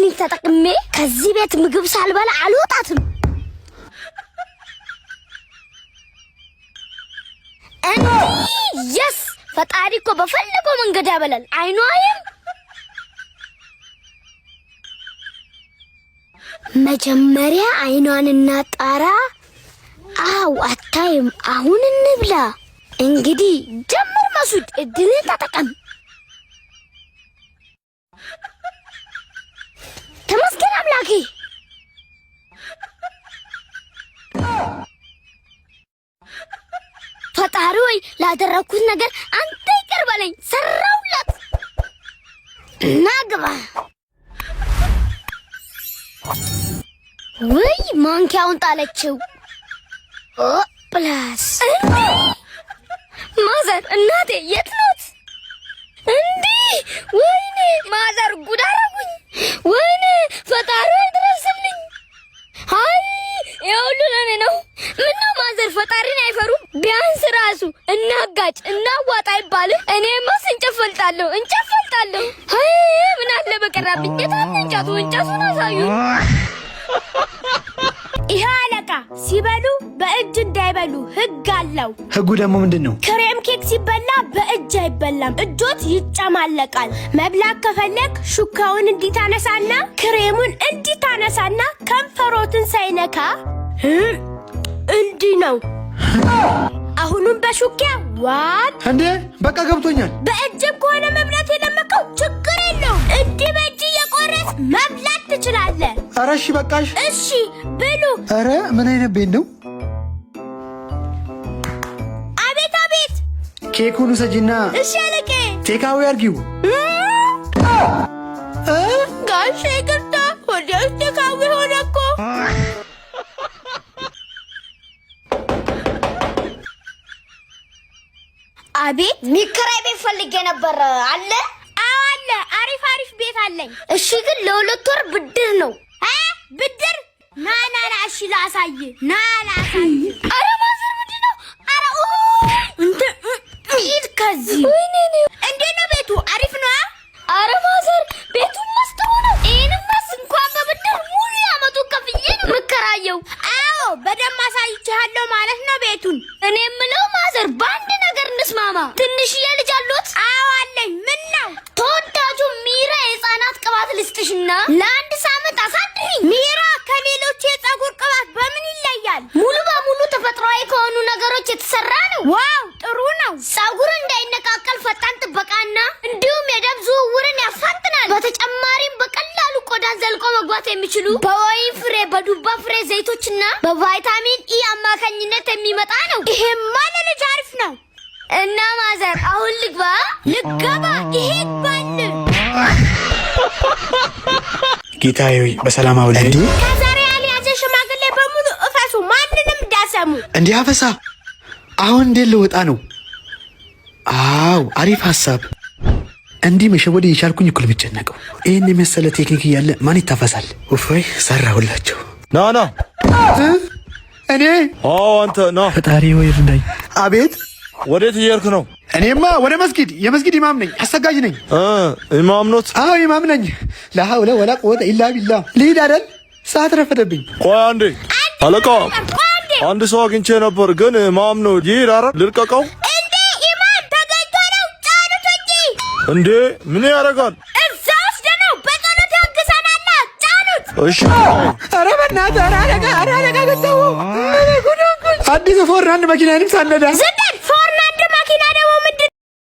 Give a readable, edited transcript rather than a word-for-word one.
መድኃኒት ተጠቅሜ ከዚህ ቤት ምግብ ሳልበላ አልወጣትም። የስ ፈጣሪ እኮ በፈለገው መንገድ ያበላል። አይኗ አይም መጀመሪያ አይኗን እናጣራ። አው አታይም። አሁን እንብላ። እንግዲህ ጀምር መስዑድ፣ እድልን ተጠቀም። ተመስገን አምላኬ። ፈጣሪ ሆይ ላደረኩት ነገር አንተ ይቅር በለኝ። ሰራውላት ናግባ። ወይ ማንኪያውን ጣለችው። ፕላስ ማዘር፣ እናቴ የት ናት እንዴ? ወይኔ ማዘር ጉድ አደረጉኝ። ወይኔ ፈጣሪ ድረስልኝ። አይ ይሁሉ ለኔ ነው። ምነው ማዘር ፈጣሪን አይፈሩም? ቢያንስ ራሱ እናጋጭ እናዋጣ ይባል። እኔማ እንጨፈልጣለሁ። አይ ምን አለ በቀራብኝ። የታንጫቱ እንጨቱን አሳዩ። ይሄ አለቃ ሲበሉ በእጅ እንዳይበሉ ህግ አለው። ህጉ ደግሞ ምንድነው? ክሬም ኬክ ሲበላ በእጅ አይበላም፣ እጆት ይጨማለቃል። መብላት ከፈለክ ሹካውን እንዲታነሳና ክሬሙን እንዲታነሳና ከንፈሮትን ሳይነካ እንዲህ ነው። አሁንም በሹኪያ ዋት እንዴ? በቃ ገብቶኛል። በእጅም ከሆነ መብላት የለመቀው ችግር የለውም። እንዲህ በእጅ እየቆረስ መብላት ትችላለህ። ኧረ እሺ በቃሽ። እሺ ብሉ። ኧረ ምን አይነት ቤት ነው? አቤት አቤት። ኬኩን ውሰጂና እሺ አለቄ ቴካዊ አድርጊው። ጋሼ ይቅርታ፣ ወዲያው ቴካዊ ሆነ እኮ። አቤት ሚከራይ ቤት ፈልጌ ነበር። አለ? አዎ አለ። አሪፍ ቤት አለኝ። እሺ ግን ለ2 ወር ብድር ነው። ብድር? ና እሺ ላሳይ። አረ ማዘር ምንድን ነው? አረ ሂድ ከዚህ። ወይኔ እንዴት ነው ቤቱ? አሪፍ ነው? አረ ማዘር ቤቱን መስጠው ነው። ይህንማስ እንኳን በብድር ሙሉ ያመጡ ከፍዬ ነው የምከራየው። አዎ በደንብ አሳይቼሃለሁ ማለት ነው ቤቱን። እኔ የምለው ማዘር በአንድ ነገር እንስማማ። ትንሽዬ ልጅ አሉት? አዎ አለኝ። ምን ነው? ተወዳጁ ሚራ የህፃናት ቅባት ልስጥሽና ለ1 ሳምንት አሳድሪኝ። ሚራ ከሌሎች የፀጉር ቅባት በምን ይለያል? ሙሉ በሙሉ ተፈጥሯዊ ከሆኑ ነገሮች የተሰራ ነው። ዋው ጥሩ ነው። ፀጉር እንዳይነቃቀል ፈጣን ጥበቃና እንዲሁም የደም ዝውውርን ያፋጥናል። በተጨማሪም በቀላሉ ቆዳን ዘልቆ መግባት የሚችሉ በወይን ፍሬ፣ በዱባ ፍሬ ዘይቶችና በቫይታሚን ኢ አማካኝነት የሚመጣ ነው። ይሄማ ለልጅ አሪፍ ነው። እና ማዘር አሁን ልገባ። ይሄ ባል ጌታዬ ሆይ በሰላም አውለኝ። ከዛሬ ያልያዘ ሽማግሌ በሙሉ እፈሱ፣ ማንንም እንዳሰሙ። እንዴ አፈሳ፣ አሁን እንዴት ልወጣ ነው? አው አሪፍ ሐሳብ። እንዲህ መሸወድ የቻልኩኝ እኮ ልብጨነቀው። ይሄን የመሰለ ቴክኒክ እያለ ማን ይታፈሳል? ወይ ሰራሁላቸው። ና እኔ? አዎ አንተ ና። ፈጣሪ ሆይ እርዳኝ። አቤት። ወዴት እየሄድክ ነው? እኔማ ወደ መስጊድ፣ የመስጊድ ኢማም ነኝ፣ አሰጋጅ ነኝ። ኢማም ኖት? አዎ ኢማም ነኝ። ላ ሐውለ ወላ ቁወተ ኢላ ቢላህ። ልሂድ አይደል? ሰዓት ረፈደብኝ። ቆይ አንዴ አለቃ፣ አንድ ሰው አግኝቼ ነበር ግን ኢማም ነው። ይሄድ አረ ልልቀቀው። እንዴ ኢማም ተገኝቶ ነው። ጫኑት እንጂ። እንዴ ምን ያደርጋል? እዛ ወስደነው በጸሎት ያግዘናል። ጫኑት። እሺ። አረ በእናትህ አረ አለቃ ገጠው። አዲስ ፎር አንድ መኪናንም ሳነዳ